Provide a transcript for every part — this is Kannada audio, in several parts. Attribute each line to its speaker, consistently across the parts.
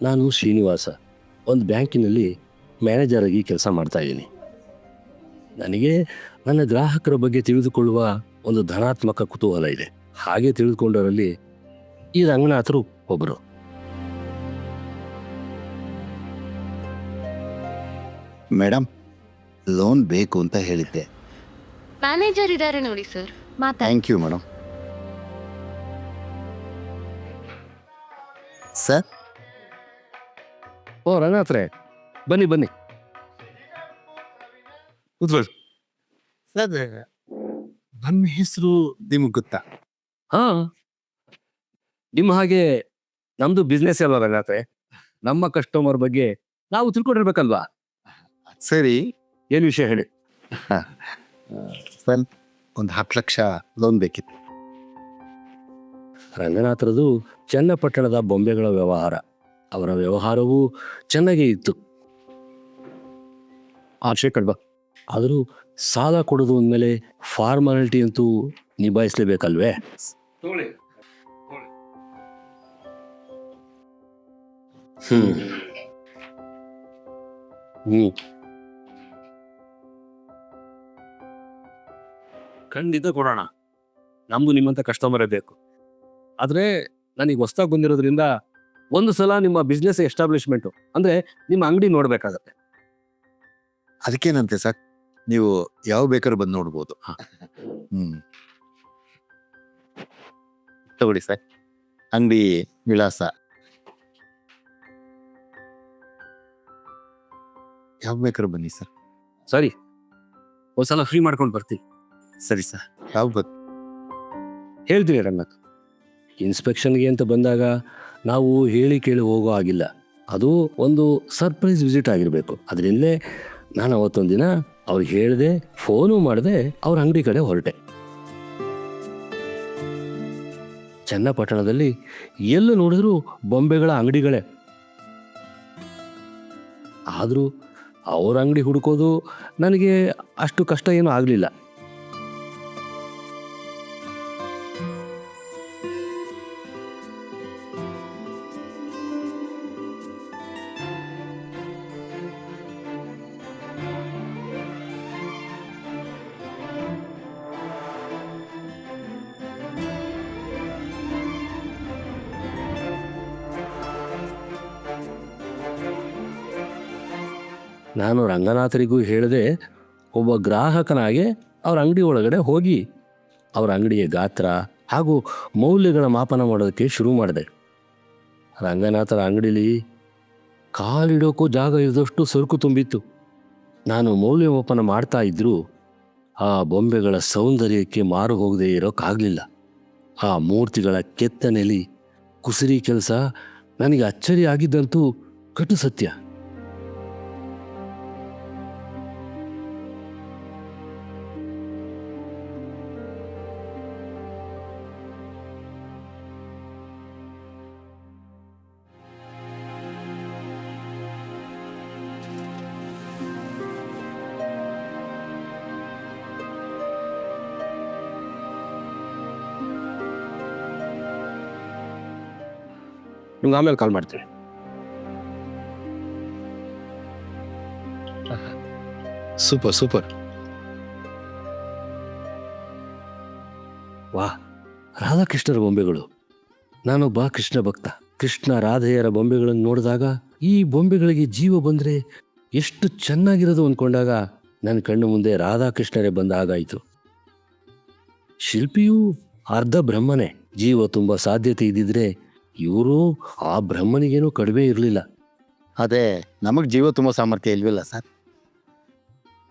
Speaker 1: ನಾನು ಶ್ರೀನಿವಾಸ, ಒಂದು ಬ್ಯಾಂಕಿನಲ್ಲಿ ಮ್ಯಾನೇಜರ್ ಆಗಿ ಕೆಲಸ ಮಾಡ್ತಾ ಇದ್ದೀನಿ. ನನಗೆ ನನ್ನ ಗ್ರಾಹಕರ ಬಗ್ಗೆ ತಿಳಿದುಕೊಳ್ಳುವ ಒಂದು ಧನಾತ್ಮಕ ಕುತೂಹಲ ಇದೆ. ಹಾಗೆ ತಿಳಿದುಕೊಂಡವರಲ್ಲಿ ಈ ರಂಗನಾಥರು ಒಬ್ಬರು.
Speaker 2: ಮೇಡಮ್, ಲೋನ್ ಬೇಕು ಅಂತ ಹೇಳಿದ್ದೆ.
Speaker 3: ಮ್ಯಾನೇಜರ್ ಇದ್ದಾರೆ ನೋಡಿ ಸರ್, ಮಾತಾಡಿ.
Speaker 2: Thank you madam. ಸರ್,
Speaker 1: ಓ ರಂಗನಾಥ್ರೆ, ಬನ್ನಿ ಬನ್ನಿ ಕೂತ್ಕೊಳ್ಳಿ.
Speaker 2: ಸರ್ ನನ್ನ ಹೆಸರು ನಿಮಗೆ ಗೊತ್ತಾ?
Speaker 1: ಹಾಂ, ನಿಮ್ಮ ಹಾಗೆ ನಮ್ಮದು ಬಿಸ್ನೆಸ್ ಅಲ್ವಾ ರಂಗನಾಥ್ರೆ? ನಮ್ಮ ಕಸ್ಟಮರ್ ಬಗ್ಗೆ ನಾವು ತಿಳ್ಕೊಂಡಿರ್ಬೇಕಲ್ವಾ?
Speaker 2: ಸರಿ,
Speaker 1: ಏನು ವಿಷಯ ಹೇಳಿ.
Speaker 2: ಸರ್, ಒಂದು 10 ಲಕ್ಷ ಲೋನ್ ಬೇಕಿತ್ತು.
Speaker 1: ರಂಗನಾಥರದು ಚನ್ನಪಟ್ಟಣದ ಬೊಂಬೆಗಳ ವ್ಯವಹಾರ. ಅವರ ವ್ಯವಹಾರವೂ ಚೆನ್ನಾಗೇ ಇತ್ತು. ಆಶೆ ಕಡ್ಬ. ಆದರೂ ಸಾಲ ಕೊಡೋದು ಅಂದಮೇಲೆ ಫಾರ್ಮಾಲಿಟಿ ಅಂತೂ ನಿಭಾಯಿಸಲೇಬೇಕಲ್ವೇ? ಖಂಡಿತ ಕೊಡೋಣ. ನಮ್ದು ನಿಮ್ಮಂಥ ಕಸ್ಟಮರೇ ಬೇಕು. ಆದರೆ ನನಗೆ ಹೊಸ್ದಾಗಿ ಬಂದಿರೋದ್ರಿಂದ ಒಂದು ಸಲ ನಿಮ್ಮ ಬಿಸ್ನೆಸ್ ಎಸ್ಟಾಬ್ಲಿಷ್ಮೆಂಟು ಅಂದರೆ ನಿಮ್ಮ ಅಂಗಡಿ ನೋಡಬೇಕಾಗತ್ತೆ.
Speaker 2: ಅದಕ್ಕೇನಂತೆ ಸರ್, ನೀವು ಯಾವ ಬೇಕಾದ್ರೂ ಬಂದು ನೋಡ್ಬೋದು. ತಗೊಳ್ಳಿ ಸರ್, ಅಂಗಡಿ ವಿಳಾಸ. ಯಾವ ಬೇಕಾದ್ರೂ ಬನ್ನಿ ಸರ್.
Speaker 1: ಸರಿ, ಒಂದ್ಸಲ ಫ್ರೀ ಮಾಡ್ಕೊಂಡು ಬರ್ತೀನಿ.
Speaker 2: ಸರಿ ಸರ್, ಯಾವ
Speaker 1: ಹೇಳ್ತೀನಿ ರಂಗನಾಥ್. ಇನ್ಸ್ಪೆಕ್ಷನ್ಗೆ ಅಂತ ಬಂದಾಗ ನಾವು ಹೇಳಿ ಕೇಳಿ ಹೋಗೋ ಆಗಿಲ್ಲ. ಅದು ಒಂದು ಸರ್ಪ್ರೈಸ್ ವಿಸಿಟ್ ಆಗಿರಬೇಕು. ಅದರಿಂದಲೇ ನಾನು ಅವತ್ತೊಂದು ದಿನ ಅವ್ರಿಗೆ ಹೇಳಿದೆ, ಫೋನು ಮಾಡಿದೆ, ಅವ್ರ ಅಂಗಡಿ ಕಡೆ ಹೊರಟೆ. ಚನ್ನಪಟ್ಟಣದಲ್ಲಿ ಎಲ್ಲೂ ನೋಡಿದ್ರು ಬೊಂಬೆಗಳ ಅಂಗಡಿಗಳೇ. ಆದರೂ ಅವ್ರ ಅಂಗಡಿ ಹುಡುಕೋದು ನನಗೆ ಅಷ್ಟು ಕಷ್ಟ ಏನೂ ಆಗಲಿಲ್ಲ. ನಾನು ರಂಗನಾಥರಿಗೂ ಹೇಳಿದೆ, ಒಬ್ಬ ಗ್ರಾಹಕನಾಗೆ ಅವ್ರ ಅಂಗಡಿ ಒಳಗಡೆ ಹೋಗಿ ಅವ್ರ ಅಂಗಡಿಯ ಗಾತ್ರ ಹಾಗೂ ಮೌಲ್ಯಗಳ ಮಾಪನ ಮಾಡೋದಕ್ಕೆ ಶುರು ಮಾಡಿದೆ. ರಂಗನಾಥರ ಅಂಗಡಿಲಿ ಕಾಲಿಡೋಕ್ಕೂ ಜಾಗ ಇದ್ದಷ್ಟು ಸರಕು ತುಂಬಿತ್ತು. ನಾನು ಮೌಲ್ಯಮಾಪನ ಮಾಡ್ತಾ ಇದ್ದರೂ ಆ ಬೊಂಬೆಗಳ ಸೌಂದರ್ಯಕ್ಕೆ ಮಾರು ಹೋಗದೆ ಇರೋಕ್ಕಾಗಲಿಲ್ಲ. ಆ ಮೂರ್ತಿಗಳ ಕೆತ್ತನೆಲಿ ಕುಸರಿ ಕೆಲಸ ನನಗೆ ಅಚ್ಚರಿ ಆಗಿದ್ದಂತೂ ಕಟು ಸತ್ಯ. ನಿಮ್ಗೆ ಆಮೇಲೆ ಕಾಲ್ ಮಾಡ್ತೀನಿ. Super super. ವಾ, ರಾಧಾಕೃಷ್ಣರ ಬೊಂಬೆಗಳು. ನಾನೊಬ್ಬ ಕೃಷ್ಣ ಭಕ್ತ. ಕೃಷ್ಣ ರಾಧೆಯರ ಬೊಂಬೆಗಳನ್ನು ನೋಡಿದಾಗ ಈ ಬೊಂಬೆಗಳಿಗೆ ಜೀವ ಬಂದರೆ ಎಷ್ಟು ಚೆನ್ನಾಗಿರೋದು ಅಂದ್ಕೊಂಡಾಗ ನನ್ನ ಕಣ್ಣು ಮುಂದೆ ರಾಧಾಕೃಷ್ಣರೇ ಬಂದ ಹಾಗಾಯಿತು. ಶಿಲ್ಪಿಯೂ ಅರ್ಧ ಬ್ರಹ್ಮನೇ. ಜೀವ ತುಂಬ ಸಾಧ್ಯತೆ ಇದ್ದಿದ್ರೆ ಇವರು ಆ ಬ್ರಹ್ಮನಿಗೇನೂ ಕಡಿಮೆ ಇರಲಿಲ್ಲ.
Speaker 2: ಅದೇ, ನಮಗೆ ಜೀವ ತುಂಬ ಸಾಮರ್ಥ್ಯ ಇಲ್ವಿಲ್ಲ ಸರ್.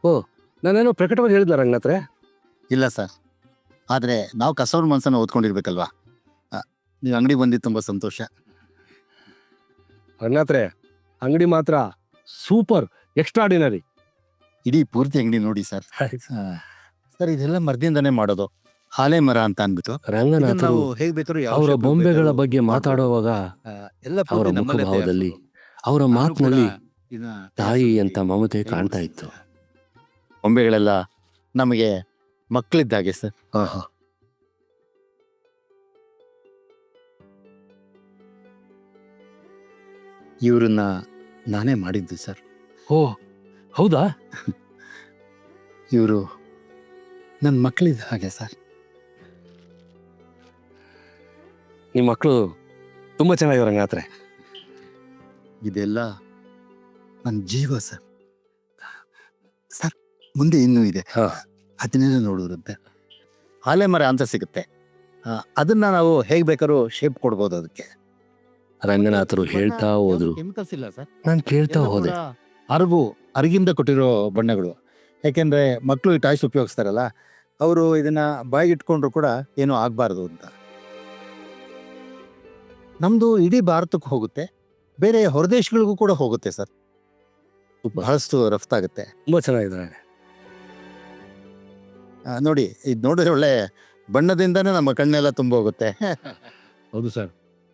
Speaker 1: ಓ, ನಾನೇನೋ ಪ್ರಕಟವಾಗಿ ಹೇಳಿದ್ನ ರಂಗನಾಥ್ರೆ?
Speaker 2: ಇಲ್ಲ ಸರ್, ಆದರೆ ನಾವು ಕಸವ್ರ ಮನಸ್ಸನ್ನು ಓದ್ಕೊಂಡಿರ್ಬೇಕಲ್ವಾ. ನೀವು ಅಂಗಡಿ ಬಂದಿದ್ದು ತುಂಬ ಸಂತೋಷ.
Speaker 1: ರಂಗನಾಥ್ರೆ, ಅಂಗಡಿ ಮಾತ್ರ ಸೂಪರ್, ಎಕ್ಸ್ಟ್ರಾಡಿನರಿ.
Speaker 2: ಇಡೀ ಪೂರ್ತಿ ಅಂಗಡಿ ನೋಡಿ ಸರ್. ಸರ್, ಇದೆಲ್ಲ ಮರದಿಂದನೇ ಮಾಡೋದು, ಹಾಲೆ ಮರ ಅಂತ ಅಂದ್ಬಿಟ್ಟು.
Speaker 1: ರಂಗನಾಥರು
Speaker 2: ಹೇಗೆ ಬೇಕಾದ್ರೂ
Speaker 1: ಅವರ ಬೊಂಬೆಗಳ ಬಗ್ಗೆ ಮಾತಾಡುವಾಗ ಅವರ ಮುಖಭಾವದಲ್ಲಿ, ಅವರ ಮಾತಿನಲ್ಲಿ ತಾಯಿ ಅಂತ ಮಮತೆ ಕಾಣ್ತಾ ಇತ್ತು.
Speaker 2: ಬೊಂಬೆಗಳೆಲ್ಲ ನಮಗೆ ಮಕ್ಕಳಿದ್ದಾಗೆ ಸರ್. ಇವ್ರನ್ನ ನಾನೇ ಮಾಡಿದ್ದು ಸರ್.
Speaker 1: ಓ ಹೌದಾ?
Speaker 2: ಇವರು ನನ್ನ ಮಕ್ಕಳಿದ್ದ ಹಾಗೆ ಸರ್.
Speaker 1: ನಿಮ್ಮ ಮಕ್ಕಳು ತುಂಬ ಚೆನ್ನಾಗಿರೋ ರಂಗನಾಥ್ರೆ.
Speaker 2: ಇದೆಲ್ಲ ನನ್ನ ಜೀವ ಸರ್. ಸರ್ ಮುಂದೆ ಇನ್ನೂ ಇದೆ,
Speaker 1: ಹಾಂ
Speaker 2: ಅದನ್ನೆಲ್ಲ ನೋಡಿರುತ್ತೆ. ಆಲೆ ಮರ ಅಂತ ಸಿಗುತ್ತೆ, ಅದನ್ನ ನಾವು ಹೇಗೆ ಬೇಕಾದ್ರೂ ಶೇಪ್ ಕೊಡ್ಬೋದು ಅದಕ್ಕೆ.
Speaker 1: ರಂಗನಾಥರು ಹೇಳ್ತಾ ಹೋದ್ರು,
Speaker 2: ಕೆಮಿಕಲ್ಸ್ ಇಲ್ಲ ಸರ್.
Speaker 1: ನಾನು ಕೇಳ್ತಾ ಹೋದೆ.
Speaker 2: ಅರಗಿಂದ ಕೊಟ್ಟಿರೋ ಬಣ್ಣಗಳು. ಯಾಕೆಂದ್ರೆ ಮಕ್ಕಳು ಈ ಟಾಯ್ಸ್ ಉಪಯೋಗಿಸ್ತಾರಲ್ಲ, ಅವರು ಇದನ್ನ ಬಾಯಿಗೆ ಇಟ್ಕೊಂಡ್ರು ಕೂಡ ಏನೂ ಆಗಬಾರ್ದು ಅಂತ. ನಮ್ದು ಇಡೀ ಭಾರತಕ್ಕೆ ಹೋಗುತ್ತೆ, ಬೇರೆ ಹೊರದೇಶಗಳಿಗೂ ಕೂಡ ಹೋಗುತ್ತೆ ಸರ್. ಬಹಳಷ್ಟು ರಫ್ತಾಗುತ್ತೆ.
Speaker 1: ತುಂಬ ಚೆನ್ನಾಗಿದ್ದಾರೆ.
Speaker 2: ನೋಡಿ, ಇದು ನೋಡಿದ್ರೆ ಒಳ್ಳೆ ಬಣ್ಣದಿಂದಾನೇ ನಮ್ಮ ಕಣ್ಣೆಲ್ಲ ತುಂಬ ಹೋಗುತ್ತೆ.
Speaker 1: ಹೌದು ಸರ್,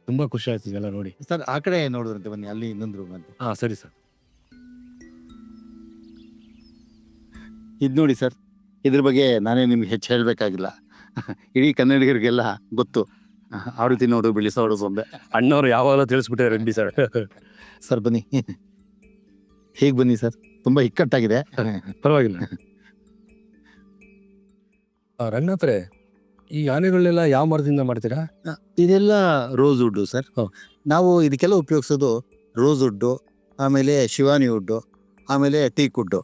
Speaker 1: ತುಂಬ ಖುಷಿ ಆಯ್ತು ಇದೆಲ್ಲ ನೋಡಿ.
Speaker 2: ಸರ್ ಆ ಕಡೆ ನೋಡಿದ್ರಂತೆ, ಬನ್ನಿ, ಅಲ್ಲಿ ಇನ್ನೊಂದು ರೂಮ್ ಅಂತ.
Speaker 1: ಹಾಂ ಸರಿ ಸರ್.
Speaker 2: ಇದು ನೋಡಿ ಸರ್, ಇದ್ರ ಬಗ್ಗೆ ನಾನೇ ನಿಮ್ಗೆ ಹೆಚ್ಚು ಹೇಳಬೇಕಾಗಿಲ್ಲ. ಇಡೀ ಕನ್ನಡಿಗರಿಗೆಲ್ಲ ಗೊತ್ತು. ಆಡು ತಿನ್ನೋದು, ಬಿಳಿಸೋಡು ಬೊಂಬೆ.
Speaker 1: ಅಣ್ಣವ್ರು ಯಾವಾಗಲೂ ತಿಳಿಸ್ಬಿಟ್ಟೆ ರೆಡ್ಡಿ ಸರ್.
Speaker 2: ಸರ್ ಬನ್ನಿ, ಹೇಗೆ ಬನ್ನಿ ಸರ್, ತುಂಬ ಇಕ್ಕಟ್ಟಾಗಿದೆ.
Speaker 1: ಪರವಾಗಿಲ್ಲ. ರಂಗನಾಥ್ರೆ, ಈ ಆನೆಗಳನ್ನೆಲ್ಲ ಯಾವ ಮರದಿಂದ ಮಾಡ್ತೀರಾ?
Speaker 2: ಇದೆಲ್ಲ ರೋಸ್ ವುಡ್ಡು ಸರ್.
Speaker 1: ಹ್ಮ್.
Speaker 2: ನಾವು ಇದಕ್ಕೆಲ್ಲ ಉಪಯೋಗಿಸೋದು ರೋಸ್ ವುಡ್ಡು, ಆಮೇಲೆ ಶಿವಾನಿ ವುಡ್ಡು, ಆಮೇಲೆ ಟೀಕ್ ವುಡ್ಡು.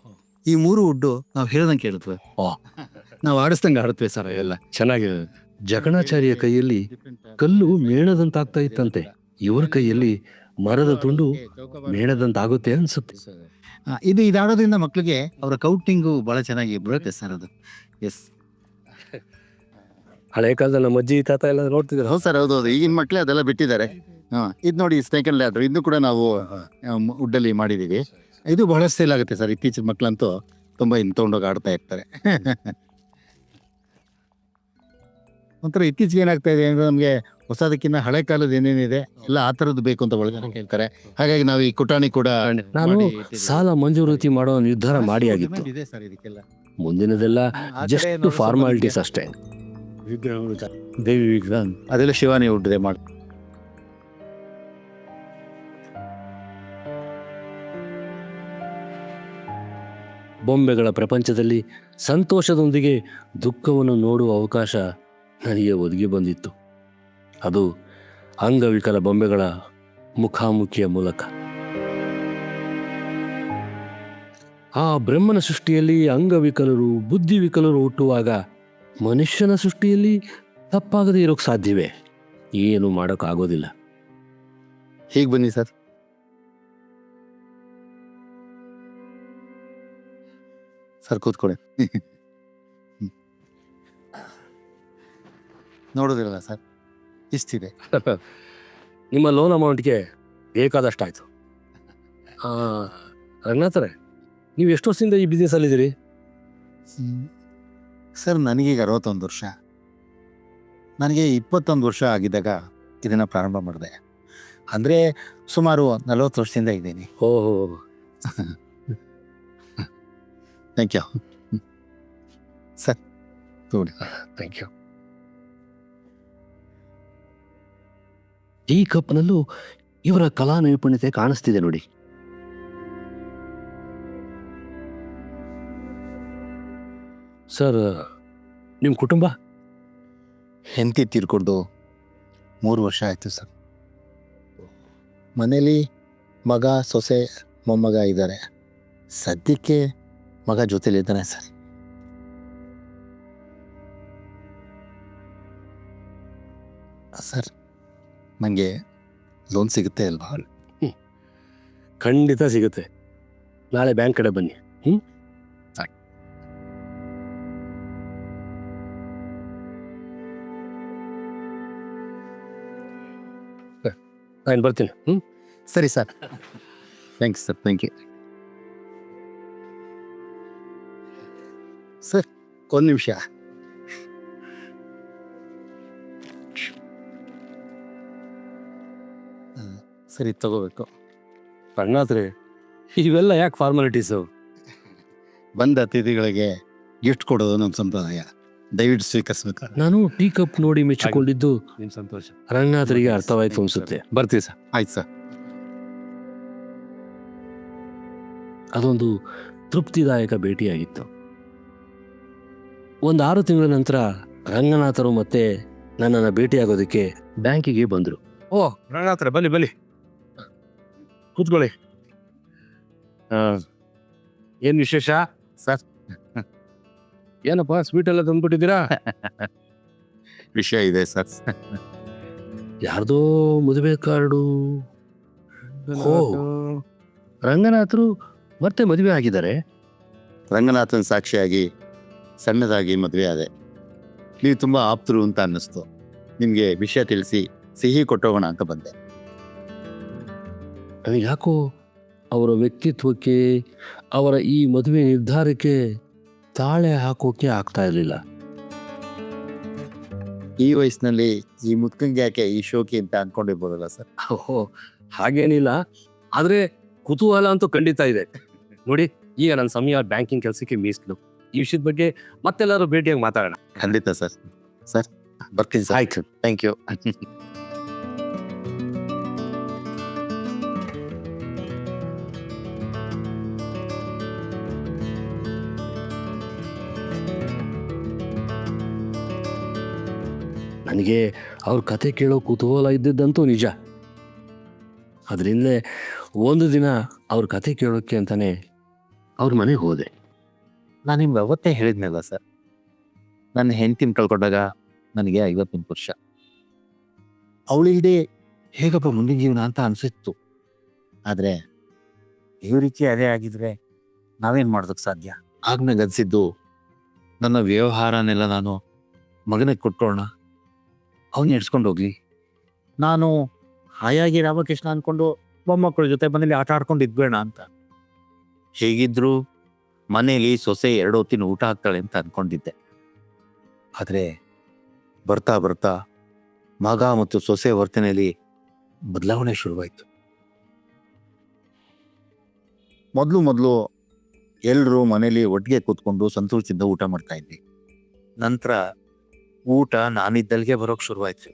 Speaker 2: ಈ 3 ವುಡ್ಡು ನಾವು ಹೇಳ್ದಂಗೆ ಕೇಳುತ್ತವೆ, ನಾವು ಆಡಿಸ್ದಂಗೆ ಆಡುತ್ತವೆ ಸರ್. ಎಲ್ಲ
Speaker 1: ಚೆನ್ನಾಗಿದೆ. ಜಕಣಾಚಾರ್ಯ ಕೈಯಲ್ಲಿ ಕಲ್ಲು ಮೇಣದಂತಾಗ್ತಾ ಇತ್ತಂತೆ, ಇವ್ರ ಕೈಯಲ್ಲಿ ಮರದ ತುಂಡು ಮೇಣದಂತಾಗುತ್ತೆ ಅನ್ಸುತ್ತೆ.
Speaker 2: ಇದು ಇದಾಡೋದ್ರಿಂದ ಮಕ್ಕಳಿಗೆ ಅವರ ಕೌಂಟಿಂಗು ಭಾಳ ಚೆನ್ನಾಗಿ ಬರುತ್ತೆ ಸರ್. ಅದು ಎಸ್,
Speaker 1: ಹಳೆ ಕಾಲದಲ್ಲಿ ನಮ್ಮ ಅಜ್ಜಿ ತಾತ ಎಲ್ಲ ನೋಡ್ತಿದ್ರು.
Speaker 2: ಹೌದು ಸರ್, ಹೌದು. ಈಗಿನ ಮಕ್ಕಳೇ ಅದೆಲ್ಲ ಬಿಟ್ಟಿದ್ದಾರೆ. ಇದು ನೋಡಿ, ಸ್ನೇಕ್ ಅಂಡ್ ಲ್ಯಾಡರ್, ಇದು ಕೂಡ ನಾವು ವುಡ್ಡಲ್ಲಿ ಮಾಡಿದ್ದೀವಿ. ಇದು ಬಹಳ ಸೇಲ್ ಆಗುತ್ತೆ ಸರ್. ಇತ್ತೀಚಿನ ಮಕ್ಕಳಂತೂ ತುಂಬ ಇನ್ನು ತೊಗೊಂಡೋಗಿ ಆಡ್ತಾ ಇರ್ತಾರೆ. ಒಂಥರ ಇತ್ತೀಚೆಗೆ ಏನಾಗ್ತಾ ಇದೆ ಅಂದರೆ, ನಮಗೆ ಹೊಸದಕ್ಕಿಂತ ಹಳೆ ಕಾಲದ ಏನೇನಿದೆ ಎಲ್ಲ ಆ ಥರದ್ದು ಬೇಕು ಅಂತ ಒಳಗಡೆ ಕೇಳ್ತಾರೆ. ಹಾಗಾಗಿ ನಾವು ಈ ಕುಟಾಣಿ ಕೂಡ
Speaker 1: ನಾನು ಸಾಲ ಮಂಜೂರಾತಿ ಮಾಡೋ ನಿರ್ಧಾರ ಮಾಡಿ ಆಗಿತ್ತು.
Speaker 2: ಇದೆ ಸರ್ ಇದಕ್ಕೆಲ್ಲ.
Speaker 1: ಮುಂದಿನದೆಲ್ಲ ಜಸ್ಟ್ ಫಾರ್ಮಾಲಿಟೀಸ್ ಅಷ್ಟೇ. ದೇವಿ ವಿಗ್ರಹ
Speaker 2: ಅದೆಲ್ಲ ಶಿವಾನಿ ವುಡ್ಡೆ ಮಾಡಿ.
Speaker 1: ಬೊಂಬೆಗಳ ಪ್ರಪಂಚದಲ್ಲಿ ಸಂತೋಷದೊಂದಿಗೆ ದುಃಖವನ್ನು ನೋಡುವ ಅವಕಾಶ ನನಗೆ ಒದಗಿ ಬಂದಿತ್ತು. ಅದು ಅಂಗವಿಕಲ ಬೊಂಬೆಗಳ ಮುಖಾಮುಖಿಯ ಮೂಲಕ. ಆ ಬ್ರಹ್ಮನ ಸೃಷ್ಟಿಯಲ್ಲಿ ಅಂಗವಿಕಲರು, ಬುದ್ಧಿವಿಕಲರು ಹುಟ್ಟುವಾಗ ಮನುಷ್ಯನ ಸೃಷ್ಟಿಯಲ್ಲಿ ತಪ್ಪಾಗದೇ ಇರೋಕ್ಕೆ ಸಾಧ್ಯವೇ? ಏನು ಮಾಡೋಕ್ಕಾಗೋದಿಲ್ಲ.
Speaker 2: ಹೀಗೆ ಬನ್ನಿ ಸರ್. ಸರ್ ಕೂತ್ಕೊಳ್ಳಿ. ನೋಡೋದಿಲ್ಲ ಸರ್, ಇಷ್ಟಿದೆ.
Speaker 1: ನಿಮ್ಮ ಲೋನ್ ಅಮೌಂಟ್ಗೆ ಬೇಕಾದಷ್ಟು ಆಯಿತು. ರಂಗನಾಥರೇ, ನೀವು ಎಷ್ಟು ವರ್ಷದಿಂದ ಈ ಬಿಸ್ನೆಸ್ಸಲ್ಲಿದ್ದೀರಿ?
Speaker 2: ಸರ್ ನನಗೀಗ 61 ವರ್ಷ. ನನಗೆ 21 ವರ್ಷ ಆಗಿದ್ದಾಗ ಇದನ್ನು ಪ್ರಾರಂಭ ಮಾಡಿದೆ. ಅಂದರೆ ಸುಮಾರು 40 ವರ್ಷದಿಂದ ಇದ್ದೀನಿ.
Speaker 1: ಓಹೋ,
Speaker 2: ಥ್ಯಾಂಕ್ ಯು ಸರ್. ನೋಡಿ,
Speaker 1: ಥ್ಯಾಂಕ್ ಯು. ಈ ಕಪ್ನಲ್ಲೂ ಇವರ ಕಲಾ ನೈಪುಣ್ಯತೆ ಕಾಣಿಸ್ತಿದೆ ನೋಡಿ. ಸರ್, ನಿಮ್ಮ ಕುಟುಂಬ?
Speaker 2: ಹೆಂಡತಿ ತೀರ್ಕೊಂಡು 3 ವರ್ಷ ಆಯಿತು ಸರ್. ಮನೇಲಿ ಮಗ, ಸೊಸೆ, ಮೊಮ್ಮಗ ಇದ್ದಾರೆ. ಸದ್ಯಕ್ಕೆ ಮಗ ಜೊತೆಲಿದ್ದಾನೆ ಸರ್. ಸರ್, ನನಗೆ ಲೋನ್ ಸಿಗುತ್ತೆ ಅಲ್ವಾ?
Speaker 1: ಖಂಡಿತ ಸಿಗುತ್ತೆ. ನಾಳೆ ಬ್ಯಾಂಕ್ ಕಡೆ ಬನ್ನಿ. ನಾನು ಬರ್ತೀನಿ.
Speaker 2: ಸರಿ sir. Thanks sir. Thank you sir. ಒಂದು ನಿಮಿಷ. ಸರಿ, ತಗೋಬೇಕು.
Speaker 1: ರಂಗನಾಥ್ರೆ, ಇವೆಲ್ಲ ಯಾಕೆ ಫಾರ್ಮಾಲಿಟೀಸು?
Speaker 2: ಬಂದ ಅತಿಥಿಗಳಿಗೆ ಗಿಫ್ಟ್ ಕೊಡೋದು ನಮ್ಮ ಸಂಪ್ರದಾಯ, ದಯವಿಟ್ಟು ಸ್ವೀಕರಿಸ್ಬೇಕು.
Speaker 1: ನಾನು ಟೀ ಕಪ್ ನೋಡಿ ಮೆಚ್ಚಿಕೊಂಡಿದ್ದು
Speaker 4: ನಿಮ್ಮ ಸಂತೋಷ
Speaker 1: ರಂಗನಾಥರಿಗೆ ಅರ್ಥವಾಯ್ತು ಅನ್ಸುತ್ತೆ.
Speaker 4: ಬರ್ತೀವಿ ಸರ್.
Speaker 2: ಆಯ್ತು ಸರ್.
Speaker 1: ಅದೊಂದು ತೃಪ್ತಿದಾಯಕ ಭೇಟಿಯಾಗಿತ್ತು. ಒಂದು 6 ತಿಂಗಳ ನಂತರ ರಂಗನಾಥರು ಮತ್ತೆ ನನ್ನನ್ನು ಭೇಟಿಯಾಗೋದಕ್ಕೆ ಬ್ಯಾಂಕಿಗೆ ಬಂದರು.
Speaker 4: ಓ ರಂಗನಾಥ್ರೆ, ಬನ್ನಿ ಬನ್ನಿ, ಕೂತ್ಕೊಳ್ಳಿ. ಏನು ವಿಶೇಷ
Speaker 2: ಸರ್,
Speaker 4: ಏನಪ್ಪ ಸ್ವೀಟ್ ಎಲ್ಲ ತಂದ್ಬಿಟ್ಟಿದ್ದೀರಾ?
Speaker 2: ವಿಷಯ ಇದೆ ಸರ್.
Speaker 1: ಯಾರ್ದೋ ಮದುವೆ ಕಾರ್ಡು. ಓ, ರಂಗನಾಥರು ಮತ್ತೆ ಮದುವೆ ಆಗಿದ್ದಾರೆ.
Speaker 2: ರಂಗನಾಥನ್ ಸಾಕ್ಷಿಯಾಗಿ ಸಣ್ಣದಾಗಿ ಮದುವೆ ಆದೆ. ನೀವು ತುಂಬ ಆಪ್ತರು ಅಂತ ಅನ್ನಿಸ್ತು. ನಿಮಗೆ ವಿಷಯ ತಿಳಿಸಿ ಸಿಹಿ ಕೊಟ್ಟೋಗೋಣ ಅಂತ ಬಂದೆ.
Speaker 1: ನನಗೆ ಯಾಕೋ ಅವರ ವ್ಯಕ್ತಿತ್ವಕ್ಕೆ, ಅವರ ಈ ಮದುವೆ ನಿರ್ಧಾರಕ್ಕೆ ತಾಳೆ ಹಾಕೋಕೆ ಆಗ್ತಾ ಇರಲಿಲ್ಲ.
Speaker 2: ಈ ವಯಸ್ಸಿನಲ್ಲಿ ಈ ಮುತ್ಕಂಗೆ ಯಾಕೆ ಈ ಶೋಕಿ ಅಂತ ಅನ್ಕೊಂಡಿರ್ಬೋದಲ್ಲ ಸರ್.
Speaker 4: ಓಹೋ, ಹಾಗೇನಿಲ್ಲ. ಆದರೆ ಕುತೂಹಲ ಅಂತೂ ಖಂಡಿತ ಇದೆ. ನೋಡಿ, ಈಗ ನನ್ನ ಸಮಯ ಬ್ಯಾಂಕಿಂಗ್ ಕೆಲಸಕ್ಕೆ ಮೀಸಲು. ಈ ವಿಷಯದ ಬಗ್ಗೆ ಮತ್ತೆಲ್ಲರೂ ಭೇಟಿಯಾಗಿ ಮಾತಾಡೋಣ.
Speaker 2: ಖಂಡಿತ ಸರ್. ಸರ್ ಬರ್ತೀನಿ ಸರ್.
Speaker 1: ಆಯ್ತು.
Speaker 2: Thank you.
Speaker 1: ನನಗೆ ಅವ್ರ ಕತೆ ಕೇಳೋ ಕುತೂಹಲ ಇದ್ದಿದ್ದಂತೂ ನಿಜ. ಅದರಿಂದಲೇ ಒಂದು ದಿನ ಅವ್ರ ಕತೆ ಕೇಳೋಕ್ಕೆ ಅಂತಾನೆ ಅವ್ರ ಮನೆಗೆ ಹೋದೆ.
Speaker 2: ನಾನು ನಿಮ್ಗೆ ಅವತ್ತೇ ಹೇಳಿದ್ನಲ್ಲ ಸರ್, ನನ್ನ ಹೆಂಡತಿನ ಕಳ್ಕೊಂಡಾಗ ನನಗೆ 58 ವರ್ಷ. ಅವಳಿಲ್ಲದೆ ಹೇಗಪ್ಪ ಮುಂದಿನ ಜೀವನ ಅಂತ ಅನಿಸಿತ್ತು. ಆದರೆ ಈ ರೀತಿ ಅದೇ ಆಗಿದ್ರೆ ನಾವೇನು ಮಾಡೋದಕ್ಕೆ ಸಾಧ್ಯ? ಆಗ ನಂಗೆ ಅನಿಸಿದ್ದು, ನನ್ನ ವ್ಯವಹಾರನೆಲ್ಲ ನಾನು ಮಗನಿಗೆ ಕೊಟ್ಕೊಳ್ಳೋಣ, ಅವನ್ನ ಎಡ್ಸ್ಕೊಂಡು ಹೋಗ್ಲಿ. ನಾನು ಹಾಯಾಗಿ ರಾಮಕೃಷ್ಣ ಅಂದ್ಕೊಂಡು ಮೊಮ್ಮಕ್ಕಳ ಜೊತೆ ಮನೇಲಿ ಆಟ ಆಡ್ಕೊಂಡು ಇದ್ಬೇಡ ಅಂತ. ಹೇಗಿದ್ರು ಮನೇಲಿ ಸೊಸೆ 2 ಹೊತ್ತಿನ ಊಟ ಹಾಕ್ತಾಳೆ ಅಂತ ಅನ್ಕೊಂಡಿದ್ದೆ. ಆದರೆ ಬರ್ತಾ ಬರ್ತಾ ಮಗ ಮತ್ತು ಸೊಸೆ ವರ್ತನೆಯಲ್ಲಿ ಬದಲಾವಣೆ ಶುರುವಾಯಿತು. ಮೊದಲು ಎಲ್ಲರೂ ಮನೇಲಿ ಒಟ್ಟಿಗೆ ಕೂತ್ಕೊಂಡು ಸಂತೋಷದಿಂದ ಊಟ ಮಾಡ್ತಾ ಇದ್ವಿ. ನಂತರ ಊಟ ನಾನಿದ್ದಲ್ಲಿಗೆ ಬರೋಕ್ಕೆ ಶುರುವಾಯಿತು.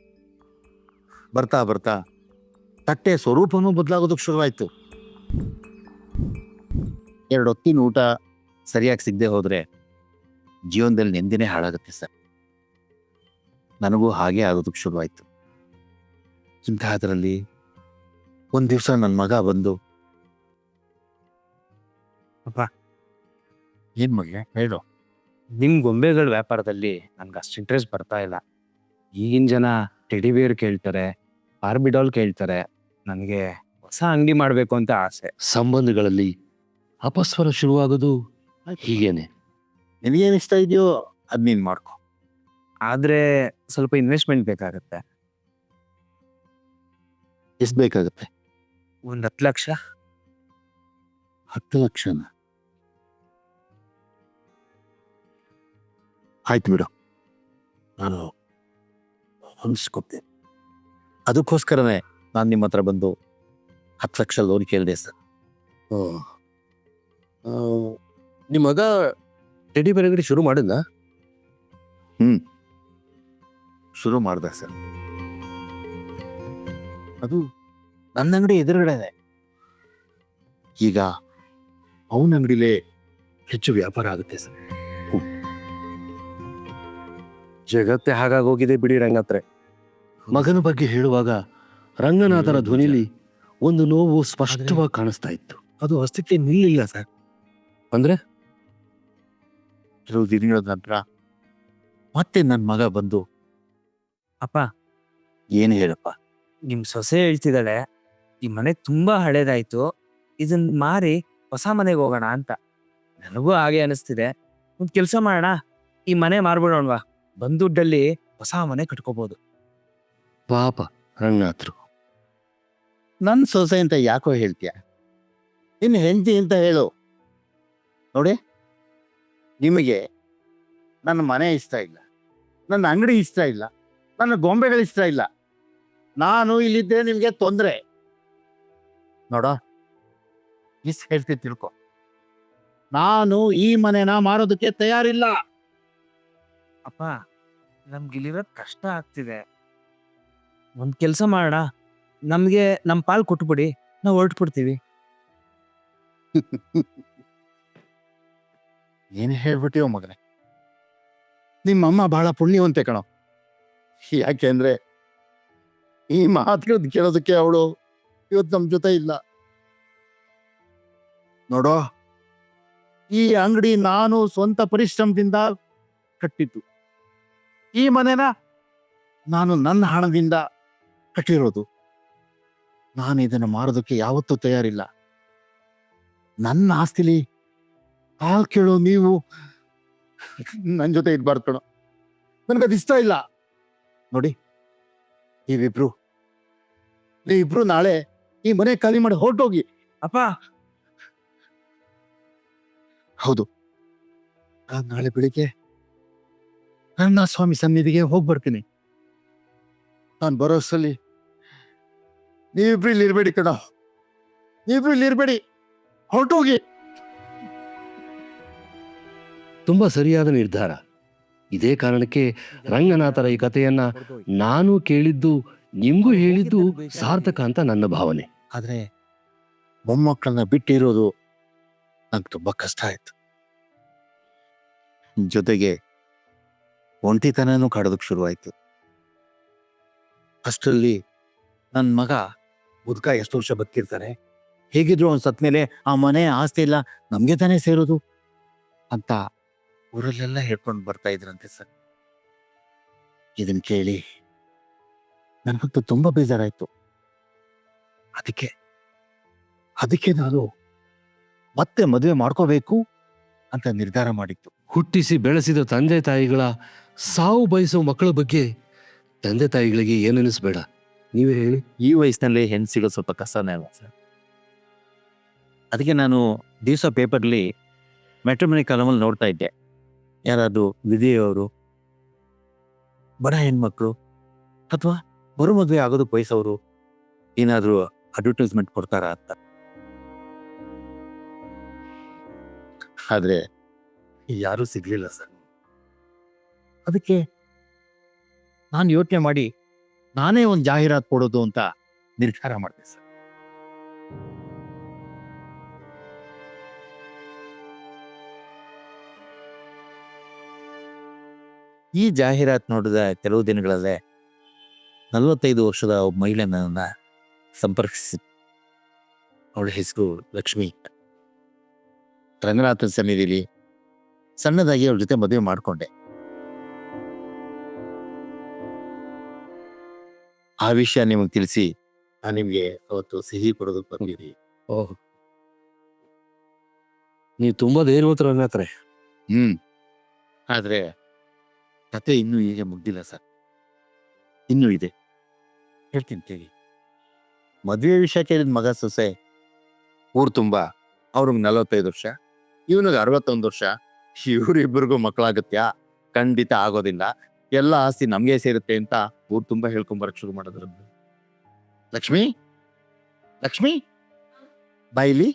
Speaker 2: ಬರ್ತಾ ಬರ್ತಾ ತಟ್ಟೆ ಸ್ವರೂಪನೂ ಬದಲಾಗೋದಕ್ಕೆ ಶುರುವಾಯಿತು. 2 ಹೊತ್ತಿನ ಊಟ ಸರಿಯಾಗಿ ಸಿಗದೆ ಹೋದರೆ ಜೀವನದಲ್ಲಿ ನೆಮ್ಮದಿನೇ ಹಾಳಾಗುತ್ತೆ ಸರ್. ನನಗೂ ಹಾಗೆ ಆಗೋದಕ್ಕೆ ಶುರುವಾಯಿತು. ಇಂತಹದ್ರಲ್ಲಿ ಒಂದು ದಿವಸ ನನ್ನ ಮಗ ಬಂದು,
Speaker 4: ಅಪ್ಪ,
Speaker 2: ಏನು ಮಗ ಹೇಳು.
Speaker 4: ನಿಮ್ಮ ಗೊಂಬೆಗಳ ವ್ಯಾಪಾರದಲ್ಲಿ ನನ್ಗೆ ಅಷ್ಟು ಇಂಟ್ರೆಸ್ಟ್ ಬರ್ತಾ ಇಲ್ಲ. ಈಗಿನ ಜನ ಟೆಡಿಬೇರ್ ಕೇಳ್ತಾರೆ, ಬಾರ್ಬಿ ಡಾಲ್ ಕೇಳ್ತಾರೆ. ನನಗೆ ಹೊಸ ಅಂಗಡಿ ಮಾಡಬೇಕು ಅಂತ ಆಸೆ.
Speaker 1: ಸಂಬಂಧಗಳಲ್ಲಿ ಅಪಸ್ವರ ಶುರುವಾಗೋದು ಹೀಗೇನೆ.
Speaker 2: ನಿನಗೇನು ಇಷ್ಟ ಇದೆಯೋ ಅದು ನೀನು ಮಾಡ್ಕೊ.
Speaker 4: ಆದರೆ ಸ್ವಲ್ಪ ಇನ್ವೆಸ್ಟ್ಮೆಂಟ್ ಬೇಕಾಗುತ್ತೆ.
Speaker 2: ಎಷ್ಟು ಬೇಕಾಗುತ್ತೆ?
Speaker 4: ಒಂದು 10 ಲಕ್ಷ.
Speaker 2: 10 ಲಕ್ಷನ? ಆಯ್ತು ಬಿಡು, ನಾನು ಹೊಂದಿಸ್ಕೊತೀನಿ. ಅದಕ್ಕೋಸ್ಕರನೇ ನಾನು ನಿಮ್ಮ ಹತ್ರ ಬಂದು 10 ಲಕ್ಷ ಲೋನ್ ಕೇಳಿದೆ ಸರ್.
Speaker 1: ನಿಮ್ಮ ಮಗ ಟೆಡಿ ಬೇರ್ ಅಂಗಡಿ ಶುರು ಮಾಡಿದ್ನ?
Speaker 2: ಶುರು ಮಾಡ್ದೆ ಸರ್. ಅದು ನನ್ನ ಅಂಗಡಿ ಎದುರುಗಡೆ. ಈಗ ಅವನ ಅಂಗಡಿಲೇ ಹೆಚ್ಚು ವ್ಯಾಪಾರ ಆಗುತ್ತೆ ಸರ್.
Speaker 4: ಜಗತ್ತೇ ಹಾಗಾಗೋಗಿದೆ ಬಿಡಿ ರಂಗತ್ರೆ.
Speaker 1: ಮಗನ ಬಗ್ಗೆ ಹೇಳುವಾಗ ರಂಗನಾಥರ ಧ್ವನಿಲಿ ಒಂದು ನೋವು ಸ್ಪಷ್ಟವಾಗಿ ಕಾಣಿಸ್ತಾ ಇತ್ತು.
Speaker 2: ಅದು ಅಷ್ಟಕ್ಕೆ ನಿಲ್ಲಿಲ್ಲ ಸರ್.
Speaker 1: ಅಂದ್ರೆ
Speaker 2: ಕೆಲವು ದಿನಗಳ ನಂತರ ಮತ್ತೆ ನನ್ನ ಮಗ ಬಂದು,
Speaker 4: ಅಪ್ಪ,
Speaker 2: ಏನು ಹೇಳಪ್ಪ?
Speaker 4: ನಿಮ್ಮ ಸೊಸೆ ಹೇಳ್ತಿದ್ದಾಳೆ, ಈ ಮನೆ ತುಂಬಾ ಹಳೇದಾಯ್ತು, ಇದನ್ನ ಮಾರಿ ಹೊಸ ಮನೆಗೆ ಹೋಗೋಣ ಅಂತ. ನನಗೂ ಹಾಗೆ ಅನಿಸ್ತಿದೆ. ಒಂದು ಕೆಲಸ ಮಾಡೋಣ, ಈ ಮನೆ ಮಾರ್ಬಿಡೋಣವಾ? ಬಂದ ದುಡ್ಡಲ್ಲಿ ಹೊಸ ಮನೆ ಕಟ್ಕೋಬಹುದು.
Speaker 1: ಪಾಪ ರಂಗನಾಥರು.
Speaker 2: ನನ್ನ ಸೊಸೆ ಅಂತ ಯಾಕೋ ಹೇಳ್ತೀಯ? ನಿನ್ನ ಹೆಂಡತಿ ಅಂತ ಹೇಳು. ನೋಡಿ, ನಿಮಗೆ ನನ್ನ ಮನೆ ಇಷ್ಟ ಇಲ್ಲ, ನನ್ನ ಅಂಗಡಿ ಇಷ್ಟ ಇಲ್ಲ, ನನ್ನ ಗೊಂಬೆಗಳು ಇಷ್ಟ ಇಲ್ಲ. ನಾನು ಇಲ್ಲಿದ್ದರೆ ನಿಮಗೆ ತೊಂದರೆ. ನೋಡ, ಇಷ್ಟು ಹೇಳ್ತೀನಿ ತಿಳ್ಕೊ. ನಾನು ಈ ಮನೆನ ಮಾರೋದಕ್ಕೆ ತಯಾರಿಲ್ಲ.
Speaker 4: ಅಪ್ಪ, ನಮ್ಗಿಲ್ಲಿರೋದು ಕಷ್ಟ ಆಗ್ತಿದೆ. ಒಂದು ಕೆಲಸ ಮಾಡೋಣ, ನಮಗೆ ನಮ್ಮ ಪಾಲು ಕೊಟ್ಬಿಡಿ, ನಾವು ಹೊರಟ್ಬಿಡ್ತೀವಿ.
Speaker 2: ಏನು ಹೇಳ್ಬಿಟ್ಟಿಯೋ ಮಗನೇ, ನಿಮ್ಮಮ್ಮ ಬಹಳ ಪುಣ್ಯವಂತೆ ಕಣೋ. ಯಾಕೆ ಅಂದ್ರೆ ಈ ಮಾತುಗಳನ್ನ ಕೇಳೋದಕ್ಕೆ ಅವಳು ಇವತ್ತು ನಮ್ಮ ಜೊತೆ ಇಲ್ಲ. ನೋಡೋ, ಈ ಅಂಗಡಿ ನಾನು ಸ್ವಂತ ಪರಿಶ್ರಮದಿಂದ ಕಟ್ಟಿದ್ದು. ಈ ಮನೆನ ನಾನು ನನ್ನ ಹಣದಿಂದ ಕಟ್ಟಿರೋದು. ನಾನು ಇದನ್ನು ಮಾರೋದಕ್ಕೆ ಯಾವತ್ತೂ ತಯಾರಿಲ್ಲ. ನನ್ನ ಆಸ್ತಿಲಿ ಹಾಲು ಕೇಳೋ ನೀವು ನನ್ನ ಜೊತೆ ಇದ್ಬಾರ್ದು ಕಣೋ. ನನಗದು ಇಷ್ಟ ಇಲ್ಲ. ನೋಡಿ, ನೀವಿಬ್ರು ನಾಳೆ ಈ ಮನೆ ಖಾಲಿ ಮಾಡಿ ಹೊರಟೋಗಿ.
Speaker 4: ಅಪ್ಪ,
Speaker 2: ಹೌದು, ನಾನ್ ನಾಳೆ ಬೆಳಿಗ್ಗೆ ನನ್ನ ಸ್ವಾಮಿ ಸನ್ನಿಧಿಗೆ ಹೋಗ್ಬರ್ತೀನಿ. ನಾನು ಬರೋಸಲ್ಲಿ ನೀವಿಬ್ರು ಇಲ್ಲಿ ಇರ್ಬೇಡಿ ಕಣ. ನೀವಿಬ್ರು ಇಲ್ಲಿ ಇರ್ಬೇಡಿ, ಹೊರಟೋಗಿ.
Speaker 1: ತುಂಬ ಸರಿಯಾದ ನಿರ್ಧಾರ. ಇದೇ ಕಾರಣಕ್ಕೆ ರಂಗನಾಥರ ಈ ಕಥೆಯನ್ನ ನಾನು ಕೇಳಿದ್ದು, ನಿಮ್ಗೂ ಹೇಳಿದ್ದು ಸಾರ್ಥಕ ಅಂತ ನನ್ನ ಭಾವನೆ.
Speaker 2: ಆದ್ರೆ ಮೊಮ್ಮಕ್ಕಳನ್ನ ಬಿಟ್ಟಿರೋದು ನಂಗೆ ತುಂಬಾ ಕಷ್ಟ ಆಯ್ತು. ಜೊತೆಗೆ ಒಂಟಿತನನೂ ಕಾಡೋದಕ್ಕೆ ಶುರುವಾಯ್ತು. ಅಷ್ಟರಲ್ಲಿ ನನ್ನ ಮಗ ಮುದುಕ ಎಷ್ಟು ವರ್ಷ ಬದುಕಿರ್ತಾರೆ, ಹೇಗಿದ್ರು ಅವ್ನು ಸತ್ಮೇಲೆ ಆ ಮನೆ ಆಸ್ತಿ ಎಲ್ಲ ನಮ್ಗೆ ತಾನೇ ಸೇರೋದು ಅಂತ ಊರಲ್ಲೆಲ್ಲ ಹೇಳ್ಕೊಂಡು ಬರ್ತಾ ಇದ್ರಂತೆ ಸರ್. ಇದನ್ ಕೇಳಿ ನನಗಂತೂ ತುಂಬಾ ಬೇಜಾರಾಯ್ತು. ಅದಕ್ಕೆ ನಾನು ಮತ್ತೆ ಮದುವೆ ಮಾಡ್ಕೋಬೇಕು ಅಂತ ನಿರ್ಧಾರ ಮಾಡಿತ್ತು.
Speaker 1: ಹುಟ್ಟಿಸಿ ಬೆಳೆಸಿದ ತಂದೆ ತಾಯಿಗಳ ಸಾವು ಬಯಸೋ ಮಕ್ಕಳ ಬಗ್ಗೆ ತಂದೆ ತಾಯಿಗಳಿಗೆ ಏನನ್ನಿಸ್ಬೇಡ, ನೀವೇ ಹೇಳಿ.
Speaker 2: ಈ ವಯಸ್ಸಿನಲ್ಲಿ ಹೆಣ್ಣು ಸಿಗೋದು ಸ್ವಲ್ಪ ಕಷ್ಟನೇ ಅಲ್ವಾ ಸರ್. ಅದಕ್ಕೆ ನಾನು ದಿವಸ ಪೇಪರ್ಲಿ ಮ್ಯಾಟ್ರಿಮನಿ ಕಾಲಮಲ್ಲಿ ನೋಡ್ತಾ ಇದ್ದೆ, ಯಾರಾದ್ರು ವಿಧಿಯವರು ಬಡ ಹೆಣ್ಮಕ್ಳು ಅಥವಾ ಮರು ಮದುವೆ ಆಗೋದಕ್ಕೆ ಬಯಸೋರು ಏನಾದ್ರು ಅಡ್ವರ್ಟೈಸ್ಮೆಂಟ್ ಕೊಡ್ತಾರ ಅಂತ. ಆದ್ರೆ ಯಾರೂ ಸಿಗ್ಲಿಲ್ಲ ಸರ್. ಅದಕ್ಕೆ ನಾನು ಯೋಚನೆ ಮಾಡಿ ನಾನೇ ಒಂದು ಜಾಹೀರಾತು ಕೊಡೋದು ಅಂತ ನಿರ್ಧಾರ ಮಾಡಿದೆ ಸರ್. ಈ ಜಾಹೀರಾತು ನೋಡಿದ ಕೆಲವು ದಿನಗಳಲ್ಲೇ 45 ವರ್ಷದ ಒಬ್ಬ ಮಹಿಳೆ ನನ್ನನ್ನ ಸಂಪರ್ಕಿಸಿ. ಅವಳ ಹೆಸರು ಲಕ್ಷ್ಮಿ. ರಂಗನಾಥನ ಸನ್ನಿಧಿಲಿ ಸಣ್ಣದಾಗಿ ಅವಳ ಜೊತೆ ಮದುವೆ ಮಾಡಿಕೊಂಡೆ. ಆ ವಿಷಯ ನಿಮಗೆ ತಿಳಿಸಿ ನಾನು ನಿಮ್ಗೆ ಅವತ್ತು ಸಿಹಿ ಕೊಡೋದಕ್ಕೆ ಬಂದಿರಿ.
Speaker 1: ಓಹ್, ನೀವು ತುಂಬಾ ಧೈರ್ಯವಂತರು ರಂಗನಾಥರೇ.
Speaker 2: ಆದ್ರೆ ಕತೆ ಇನ್ನೂ ಹೀಗೆ ಮುಗ್ದಿಲ್ಲ ಸರ್. ಇನ್ನೂ ಇದೆ, ಹೇಳ್ತೀನಿ ಕೇಳಿ. ಮದುವೆ ವಿಷಯ ಕೇಳಿದ ಮಗ ಸೊಸೆ ಊರು ತುಂಬಾ ಅವ್ರಿಗೆ 45 ವರ್ಷ, ಇವನಿಗೆ 61 ವರ್ಷ. ಇವರಿಬ್ಬರಿಗೂ ಮಕ್ಕಳಾಗತ್ಯಾ? ಖಂಡಿತ ಆಗೋದಿಲ್ಲ. ಎಲ್ಲ ಆಸ್ತಿ ನಮ್ಗೆ ಸೇರುತ್ತೆ ಅಂತ ಊರು ತುಂಬಾ ಹೇಳ್ಕೊಂಬರಕ್ ಶುರು ಮಾಡಿದ್ರು. ಲಕ್ಷ್ಮಿ ಬಾಯಿಲಿ.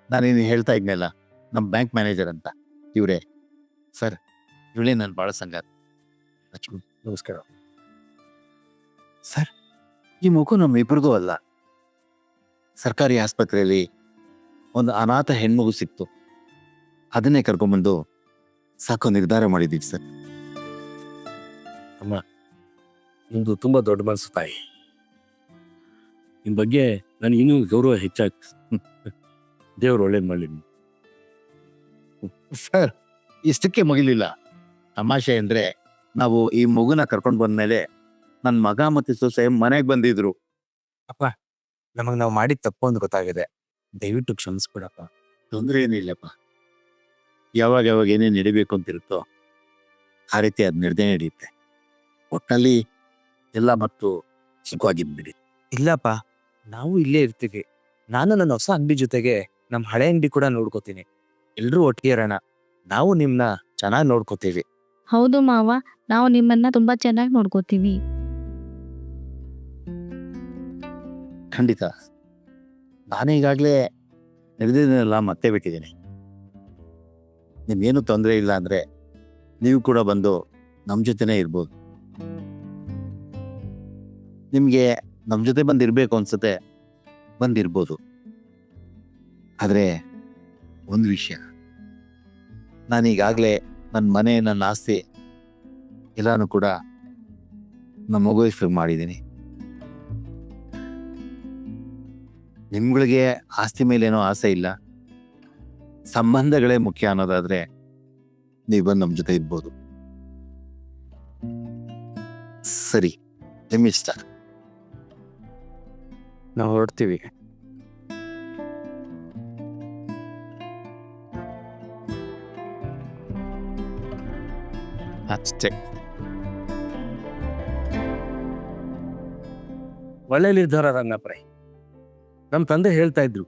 Speaker 2: ನಾನೇನು ಹೇಳ್ತಾ ಇದ್ನಲ್ಲ, ನಮ್ಮ ಬ್ಯಾಂಕ್ ಮ್ಯಾನೇಜರ್ ಅಂತ, ಇವರೇ ಸರ್. ಇವಳೇ ನಾನು ಭಾಳ ಸಂಗಾತ. ಲಕ್ಷ್ಮಿ, ನಮಸ್ಕಾರ ಸರ್. ಈ ಮಗು ನಮ್ಮ ಇಬ್ಬರಿಗೂ ಅಲ್ಲ. ಸರ್ಕಾರಿ ಆಸ್ಪತ್ರೆಯಲ್ಲಿ ಒಂದು ಅನಾಥ ಹೆಣ್ಮಗು ಸಿಕ್ತು. ಅದನ್ನೇ ಕರ್ಕೊಂಡ್ಬಂದು ಸಾಕೋ ನಿರ್ಧಾರ ಮಾಡಿದ್ದೀವಿ ಸರ್.
Speaker 1: ನಿಮ್ದು ತುಂಬಾ ದೊಡ್ಡ ಮನಸ್ಸು ತಾಯಿ. ನಿಮ್ ಬಗ್ಗೆ ನನಗೆ ಇನ್ನೂ ಗೌರವ ಹೆಚ್ಚಾಗ್ತು. ದೇವ್ರು ಒಳ್ಳೇದು ಮಾಡಲಿ.
Speaker 2: ಸರ್, ಇಷ್ಟಕ್ಕೆ ಮುಗಿಲಿಲ್ಲ. ತಮಾಷೆ ಅಂದ್ರೆ ನಾವು ಈ ಮಗುನ ಕರ್ಕೊಂಡು ಬಂದ್ಮೇಲೆ ನನ್ನ ಮಗ ಮತ್ತೆ ಸೊಸೆ ಮನೆಗೆ ಬಂದಿದ್ರು.
Speaker 4: ನಮಗ್ ನಾವು ಮಾಡಿದ ತಪ್ಪು ಅಂತ ಗೊತ್ತಾಗಿದೆ, ದಯವಿಟ್ಟು ಕ್ಷಮಿಸ್ಬಿಡಪ್ಪ.
Speaker 2: ತೊಂದರೆ ಏನಿಲ್ಲಪ್ಪ. ಯಾವಾಗ ಏನೇನು ನಡಿಬೇಕು ಅಂತಿರುತ್ತೋ ಆ ರೀತಿ ಅದು ನಿರ್ಣಯ ನಡೆಯುತ್ತೆ. ಒಟ್ಟಿನಲ್ಲಿ ಎಲ್ಲ ಮತ್ತು ಸುಖವಾಗಿದ್ಬಿಡಿ.
Speaker 4: ಇಲ್ಲಪ್ಪ, ನಾವು ಇಲ್ಲೇ ಇರ್ತೀವಿ. ನಾನು ನನ್ನ ಹೊಸ ಅಂಗಡಿ ಜೊತೆಗೆ ನಮ್ಮ ಹಳೆ ಅಂಗಡಿ ಕೂಡ ನೋಡ್ಕೋತೀನಿ. ಎಲ್ರೂ ಒಟ್ಟಿಗೆ ಇರೋಣ. ನಾವು ನಿಮ್ನ ಚೆನ್ನಾಗಿ ನೋಡ್ಕೋತೀವಿ.
Speaker 3: ಹೌದು ಮಾವ, ನಾವು ನಿಮ್ಮನ್ನ ತುಂಬಾ ಚೆನ್ನಾಗಿ ನೋಡ್ಕೋತೀವಿ.
Speaker 2: ಖಂಡಿತ. ನಾನೀಗಾಗಲೇ ನಡೆದಿದ್ದನ್ನೆಲ್ಲ ಮತ್ತೆ ಬಿಟ್ಟಿದ್ದೀನಿ. ನಿಮ್ಗೇನು ತೊಂದರೆ ಇಲ್ಲ ಅಂದ್ರೆ ನೀವು ಕೂಡ ಬಂದು ನಮ್ಮ ಜೊತೆನೇ ಇರ್ಬೋದು. ನಿಮಗೆ ನಮ್ಮ ಜೊತೆ ಬಂದಿರ್ಬೇಕು ಅನ್ಸುತ್ತೆ, ಬಂದಿರ್ಬೋದು. ಆದರೆ ಒಂದು ವಿಷಯ, ನಾನೀಗಾಗಲೇ ನನ್ನ ಮನೆ, ನನ್ನ ಆಸ್ತಿ ಎಲ್ಲಾನು ಕೂಡ ನಮ್ಮ ಮಗು ಹೆಸರು ಮಾಡಿದ್ದೀನಿ. ನಿಮ್ಗಳಿಗೆ ಆಸ್ತಿ ಮೇಲೇನೋ ಆಸೆ ಇಲ್ಲ, ಸಂಬಂಧಗಳೇ ಮುಖ್ಯ ಅನ್ನೋದಾದ್ರೆ ನೀವು ಬಂದು ನಮ್ಮ ಜೊತೆ ಇರ್ಬೋದು. ಸರಿ, ನಿಮ್ಮಿಷ್ಟ.
Speaker 4: ನಾವು ಹೊರಡ್ತೀವಿ.
Speaker 2: ಅಷ್ಟೇ.
Speaker 1: ಒಳ್ಳೆ ನಿರ್ಧಾರ ರಂಗಪ್ರೈ. ನಮ್ಮ ತಂದೆ ಹೇಳ್ತಾ ಇದ್ರು,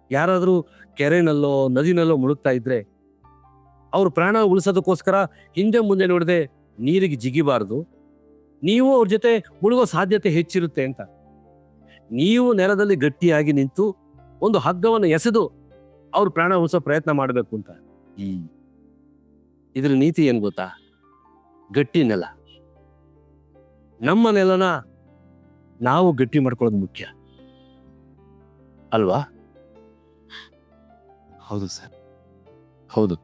Speaker 1: ಯಾರಾದರೂ ಕೆರೆನಲ್ಲೋ ನದಿನಲ್ಲೋ ಮುಳುಗ್ತಾ ಇದ್ರೆ ಅವ್ರ ಪ್ರಾಣ ಉಳಿಸೋದಕ್ಕೋಸ್ಕರ ಹಿಂದೆ ಮುಂದೆ ನೋಡದೆ ನೀರಿಗೆ ಜಿಗಿಬಾರ್ದು, ನೀವು ಅವ್ರ ಜೊತೆ ಮುಳುಗೋ ಸಾಧ್ಯತೆ ಹೆಚ್ಚಿರುತ್ತೆ ಅಂತ. ನೀವು ನೆಲದಲ್ಲಿ ಗಟ್ಟಿಯಾಗಿ ನಿಂತು ಒಂದು ಹಗ್ಗವನ್ನು ಎಸೆದು ಅವ್ರ ಪ್ರಾಣ ಉಳಿಸೋ ಪ್ರಯತ್ನ ಮಾಡಬೇಕು ಅಂತ. ಇದ್ರ ನೀತಿ ಏನ್ ಗೊತ್ತಾ? ಗಟ್ಟಿ ನೆಲ, ನಮ್ಮ ನೆಲನ ನಾವು ಗಟ್ಟಿ ಮಾಡ್ಕೊಳ್ಳೋದು ಮುಖ್ಯ ಅಲ್ವಾ?
Speaker 2: ಹೌದು ಸರ್, ಹೌದು.